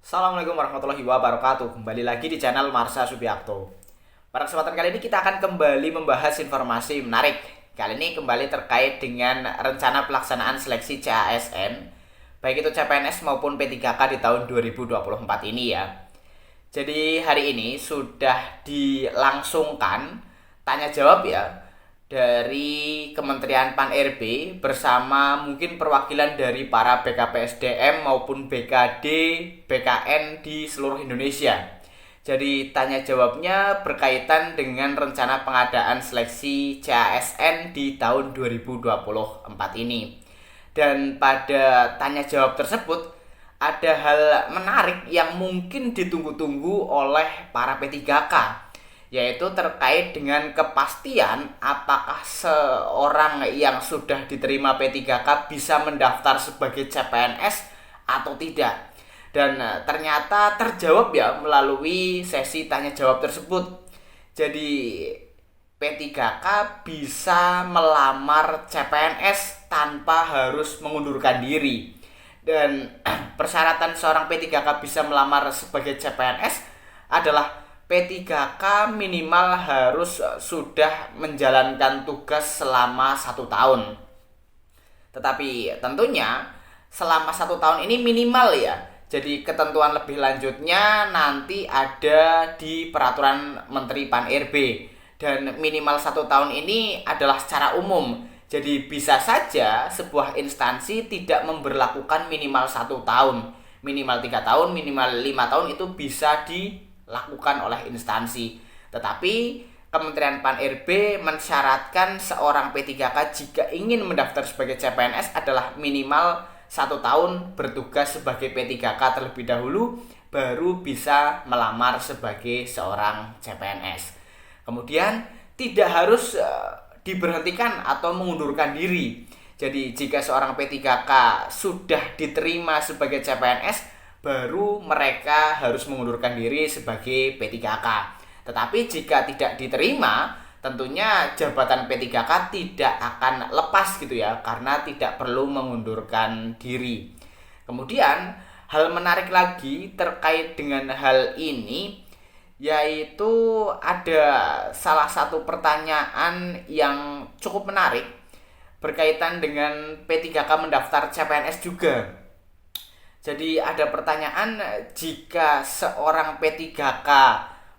Assalamualaikum warahmatullahi wabarakatuh. Kembali lagi di channel Marsha Subiakto. Pada kesempatan kali ini kita akan kembali membahas informasi menarik. Kali ini kembali terkait dengan rencana pelaksanaan seleksi CASN, baik itu CPNS maupun P3K di tahun 2024 ini ya. Jadi hari ini sudah dilangsungkan tanya jawab ya dari Kementerian Pan-RB bersama mungkin perwakilan dari para BKPSDM maupun BKD, BKN di seluruh Indonesia. Jadi tanya jawabnya berkaitan dengan rencana pengadaan seleksi CASN di tahun 2024 ini. Dan pada tanya jawab tersebut ada hal menarik yang mungkin ditunggu-tunggu oleh para P3K, yaitu terkait dengan kepastian apakah seorang yang sudah diterima P3K bisa mendaftar sebagai CPNS atau tidak. Dan ternyata terjawab ya melalui sesi tanya jawab tersebut. Jadi P3K bisa melamar CPNS tanpa harus mengundurkan diri. Dan persyaratan seorang P3K bisa melamar sebagai CPNS adalah P3K minimal harus sudah menjalankan tugas selama 1 tahun. Tetapi tentunya selama 1 tahun ini minimal ya. Jadi ketentuan lebih lanjutnya nanti ada di peraturan Menteri Pan-RB. Dan minimal 1 tahun ini adalah secara umum. Jadi bisa saja sebuah instansi tidak memberlakukan minimal 1 tahun. Minimal 3 tahun, minimal 5 tahun itu bisa dilakukan oleh instansi. Tetapi Kementerian Pan-RB mensyaratkan seorang P3K jika ingin mendaftar sebagai CPNS adalah minimal 1 tahun bertugas sebagai P3K terlebih dahulu, baru bisa melamar sebagai seorang CPNS. Kemudian tidak harus diberhentikan atau mengundurkan diri. Jadi jika seorang P3K sudah diterima sebagai CPNS, baru mereka harus mengundurkan diri sebagai P3K. Tetapi jika tidak diterima, tentunya jabatan P3K tidak akan lepas gitu ya, karena tidak perlu mengundurkan diri. Kemudian hal menarik lagi terkait dengan hal ini, yaitu ada salah satu pertanyaan yang cukup menarik berkaitan dengan P3K mendaftar CPNS juga. Jadi ada pertanyaan, jika seorang P3K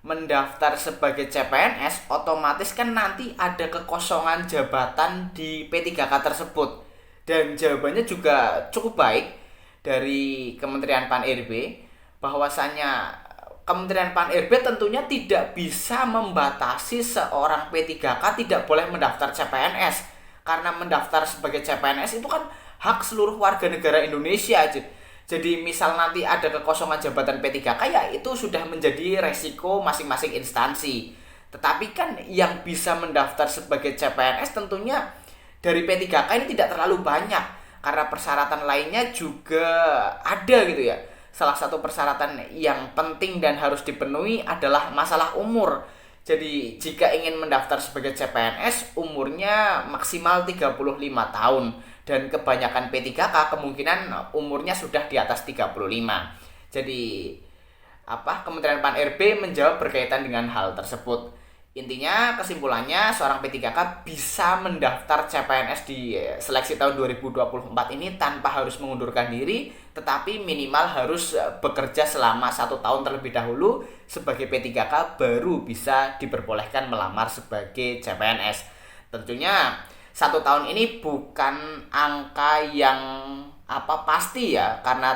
mendaftar sebagai CPNS, otomatis kan nanti ada kekosongan jabatan di P3K tersebut. Dan jawabannya juga cukup baik dari Kementerian Pan-RB, bahwasanya Kementerian Pan-RB tentunya tidak bisa membatasi seorang P3K tidak boleh mendaftar CPNS. Karena mendaftar sebagai CPNS itu kan hak seluruh warga negara Indonesia aja. Jadi misal nanti ada kekosongan jabatan P3K ya itu sudah menjadi resiko masing-masing instansi. Tetapi kan yang bisa mendaftar sebagai CPNS tentunya dari P3K ini tidak terlalu banyak, karena persyaratan lainnya juga ada gitu ya. Salah satu persyaratan yang penting dan harus dipenuhi adalah masalah umur. Jadi jika ingin mendaftar sebagai CPNS, umurnya maksimal 35 tahun. Dan kebanyakan P3K kemungkinan umurnya sudah di atas 35. Jadi Kementerian Pan-RB menjawab berkaitan dengan hal tersebut. Intinya kesimpulannya seorang P3K bisa mendaftar CPNS di seleksi tahun 2024 ini tanpa harus mengundurkan diri, tetapi minimal harus bekerja selama 1 tahun terlebih dahulu sebagai P3K, baru bisa diperbolehkan melamar sebagai CPNS. Tentunya 1 tahun ini bukan angka yang pasti ya, karena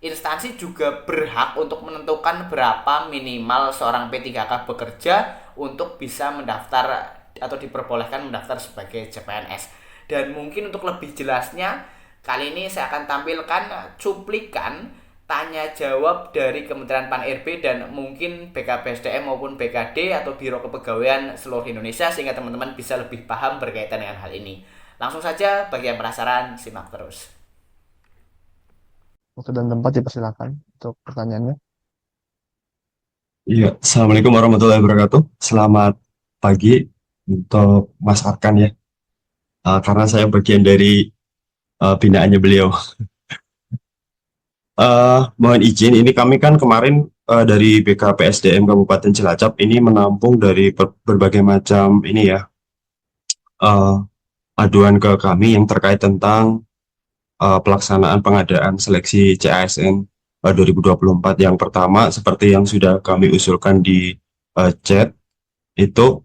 instansi juga berhak untuk menentukan berapa minimal seorang P3K bekerja untuk bisa mendaftar atau diperbolehkan mendaftar sebagai CPNS. Dan mungkin untuk lebih jelasnya, kali ini saya akan tampilkan cuplikan tanya jawab dari Kementerian Pan-RB dan mungkin BKPSDM maupun BKD atau Biro Kepegawaian seluruh Indonesia, sehingga teman-teman bisa lebih paham berkaitan dengan hal ini. Langsung saja, bagi yang penasaran, simak terus. Waktu dan tempat dipersilakan untuk pertanyaannya. Iya, Assalamualaikum warahmatullahi wabarakatuh. Selamat pagi untuk Mas Arkan ya. Karena saya bagian dari binaannya beliau. Mohon izin, ini kami kan kemarin dari BKPSDM Kabupaten Cilacap ini menampung dari berbagai macam ini ya, eh, aduan ke kami yang terkait tentang pelaksanaan pengadaan seleksi CASN 2024. Yang pertama, seperti yang sudah kami usulkan di chat, itu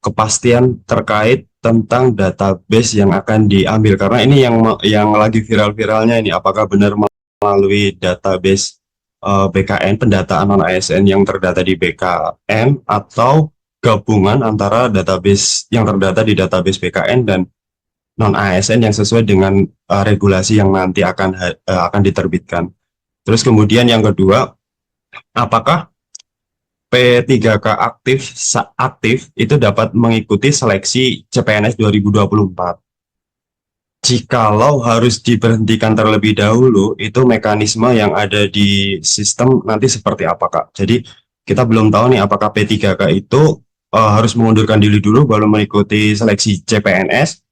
kepastian terkait tentang database yang akan diambil. Karena ini yang lagi viral-viralnya ini, apakah benar melalui database BKN, pendataan non-ASN yang terdata di BKN, atau gabungan antara database yang terdata di database BKN dan non-ASN yang sesuai dengan regulasi yang nanti akan diterbitkan. Terus kemudian yang kedua, apakah P3K aktif itu dapat mengikuti seleksi CPNS 2024? Jikalau harus diberhentikan terlebih dahulu, itu mekanisme yang ada di sistem nanti seperti apa, Kak? Jadi kita belum tahu nih apakah P3K itu harus mengundurkan diri dulu baru mengikuti seleksi CPNS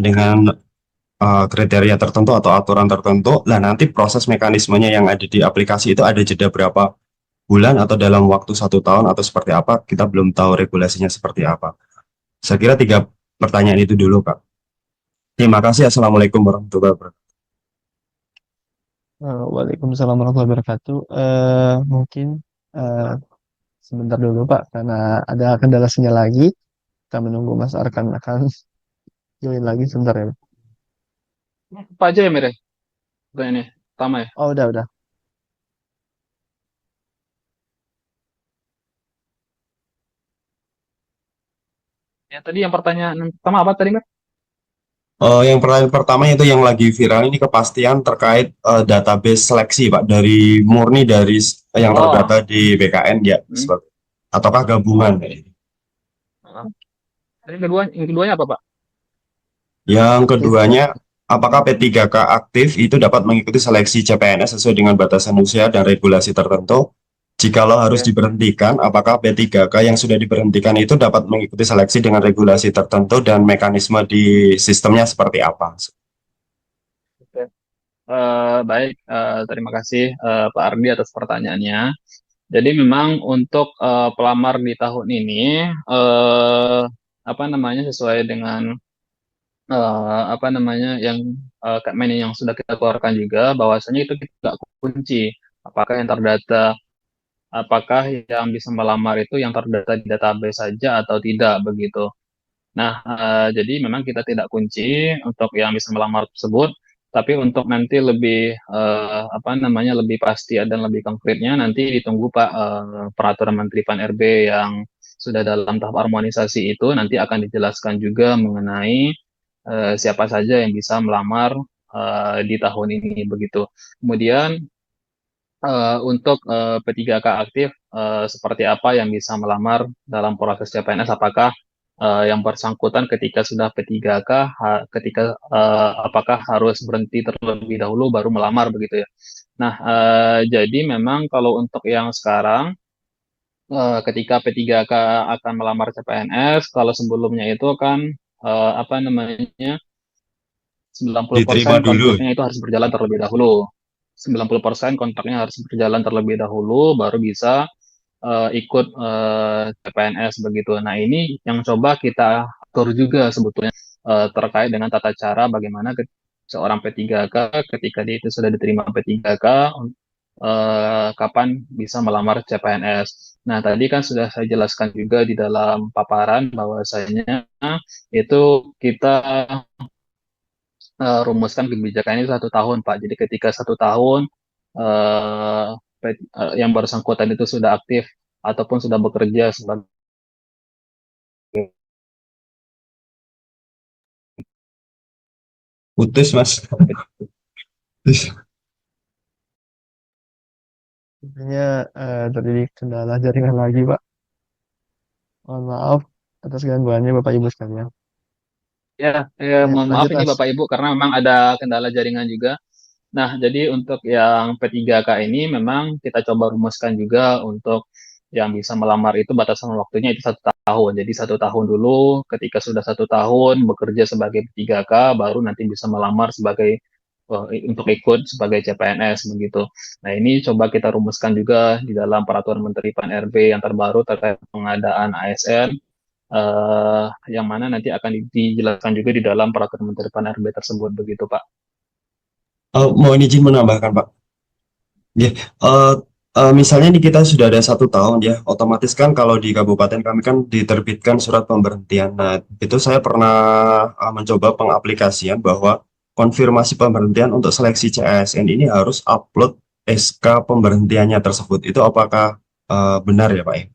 dengan kriteria tertentu atau aturan tertentu. Nah, nanti proses mekanismenya yang ada di aplikasi itu ada jeda berapa bulan atau dalam waktu 1 tahun atau seperti apa, kita belum tahu regulasinya seperti apa. Saya kira 3 pertanyaan itu dulu, Kak. Terima kasih. Assalamualaikum warahmatullahi wabarakatuh. Waalaikumsalam warahmatullahi wabarakatuh. Mungkin eh, sebentar dulu Pak, karena ada kendala sinyal lagi. Kita menunggu Mas Arkan akan join lagi sebentar ya. Apa aja ya, Mere? Bukan ini, pertama ya. Oh, udah. Ya, tadi yang pertanyaan pertama apa tadi, Mer? Yang pertanyaan pertama itu yang lagi viral ini kepastian terkait database seleksi, Pak, dari murni dari yang Oh, terdata di BKN ya, hmm. ataukah gabungan? Tadi yang keduanya apa, Pak? Yang Aktif. keduanya, apakah P3K aktif itu dapat mengikuti seleksi CPNS sesuai dengan batasan usia dan regulasi tertentu? Jikalau harus Oke. diberhentikan, apakah P3K yang sudah diberhentikan itu dapat mengikuti seleksi dengan regulasi tertentu dan mekanisme di sistemnya seperti apa? Oke. Baik, terima kasih Pak Ardi atas pertanyaannya. Jadi memang untuk pelamar di tahun ini, apa namanya, sesuai dengan apa namanya yang Kak yang sudah kita keluarkan juga, bahwasanya itu tidak kunci apakah yang terdata apakah yang bisa melamar itu yang terdata di database saja atau tidak begitu. Nah, jadi memang kita tidak kunci untuk yang bisa melamar tersebut, tapi untuk nanti lebih apa namanya lebih pasti dan lebih konkretnya nanti ditunggu Pak peraturan Menteri Pan-RB yang sudah dalam tahap harmonisasi itu nanti akan dijelaskan juga mengenai siapa saja yang bisa melamar di tahun ini begitu. Kemudian untuk P3K aktif, seperti apa yang bisa melamar dalam proses CPNS? Apakah yang bersangkutan ketika sudah P3K, apakah harus berhenti terlebih dahulu baru melamar begitu ya? Nah, jadi memang kalau untuk yang sekarang, ketika P3K akan melamar CPNS, kalau sebelumnya itu kan apa namanya 90% Diterima dulu. kontraknya itu harus berjalan terlebih dahulu. 90% kontraknya harus berjalan terlebih dahulu, baru bisa ikut CPNS begitu. Nah, ini yang coba kita atur juga sebetulnya terkait dengan tata cara bagaimana seorang P3K ketika dia itu sudah diterima P3K, kapan bisa melamar CPNS. Nah, tadi kan sudah saya jelaskan juga di dalam paparan bahwasanya itu kita rumuskan kebijakan ini 1 tahun, Pak. Jadi ketika 1 tahun eh, yang bersangkutan itu sudah aktif ataupun sudah bekerja sebagai Putus, Mas. Sepertinya terjadi kendala jaringan lagi Pak. Mohon maaf atas gangguannya Bapak Ibu sekalian. ya, Ya, mohon maaf lanjut ini Mas. Bapak Ibu karena memang ada kendala jaringan juga. Nah, jadi untuk yang P3K ini memang kita coba rumuskan juga untuk yang bisa melamar itu batasan waktunya itu 1 tahun. Jadi 1 tahun dulu, ketika sudah 1 tahun bekerja sebagai P3K, baru nanti bisa melamar sebagai untuk ikut sebagai CPNS begitu. Nah, ini coba kita rumuskan juga di dalam Peraturan Menteri PAN-RB yang terbaru terkait pengadaan ASN, yang mana nanti akan dijelaskan juga di dalam Peraturan Menteri PAN-RB tersebut begitu, Pak. Mohon izin menambahkan, Pak. Ya, misalnya nih kita sudah ada 1 tahun ya, otomatis kan kalau di kabupaten kami kan diterbitkan surat pemberhentian. Nah, itu saya pernah mencoba pengaplikasian bahwa konfirmasi pemberhentian untuk seleksi CASN ini harus upload SK pemberhentiannya tersebut. Itu apakah benar ya, Pak?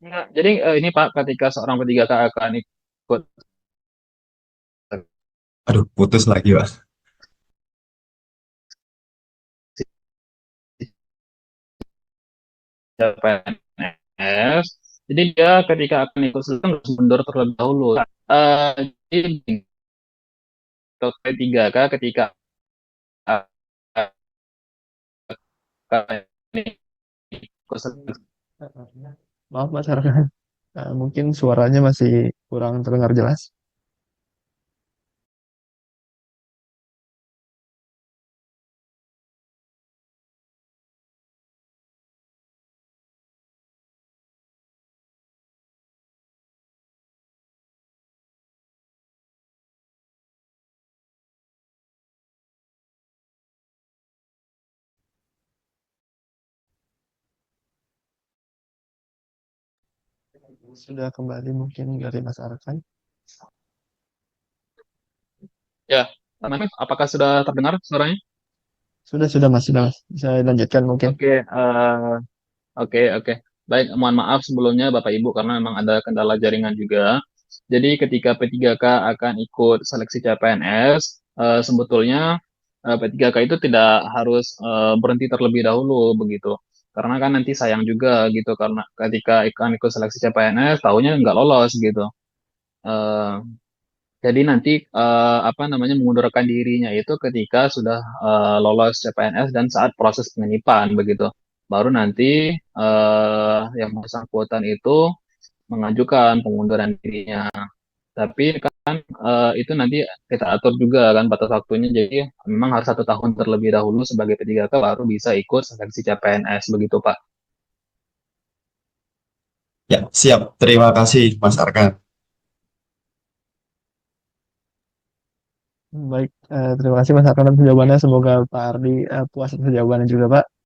Enggak. Jadi ini Pak, ketika seorang P3K akan ikut Aduh, putus lagi, Pak. CPNS, jadi dia ketika akan ikut seleksi harus mundur terlebih dahulu. Jadi untuk P3K ketika akan ikut seleksi. Maaf Mas Arkan, mungkin suaranya masih kurang terdengar jelas. Sudah kembali mungkin dari Mas Arkan. Ya, Mas, apakah sudah terdengar suaranya? Sudah Mas. Bisa lanjutkan mungkin. Oke, oke. Baik, mohon maaf sebelumnya Bapak Ibu karena memang ada kendala jaringan juga. Jadi ketika P3K akan ikut seleksi CPNS, sebetulnya P3K itu tidak harus berhenti terlebih dahulu begitu. Karena kan nanti sayang juga gitu karena ketika akan ikut seleksi CPNS, tahunya nggak lolos gitu. Eh, jadi nanti apa namanya mengundurkan dirinya itu ketika sudah lolos CPNS dan saat proses pengenipan begitu. Baru nanti yang bersangkutan itu mengajukan pengunduran dirinya. Tapi kan itu nanti kita atur juga kan batas waktunya. Jadi memang harus 1 tahun terlebih dahulu sebagai P3K baru bisa ikut seleksi CPNS begitu Pak. Ya, siap. Terima kasih, Mas Arkan. Baik, terima kasih Mas Arkan atas jawabannya. Semoga Pak Ardi puas atas jawabannya juga Pak.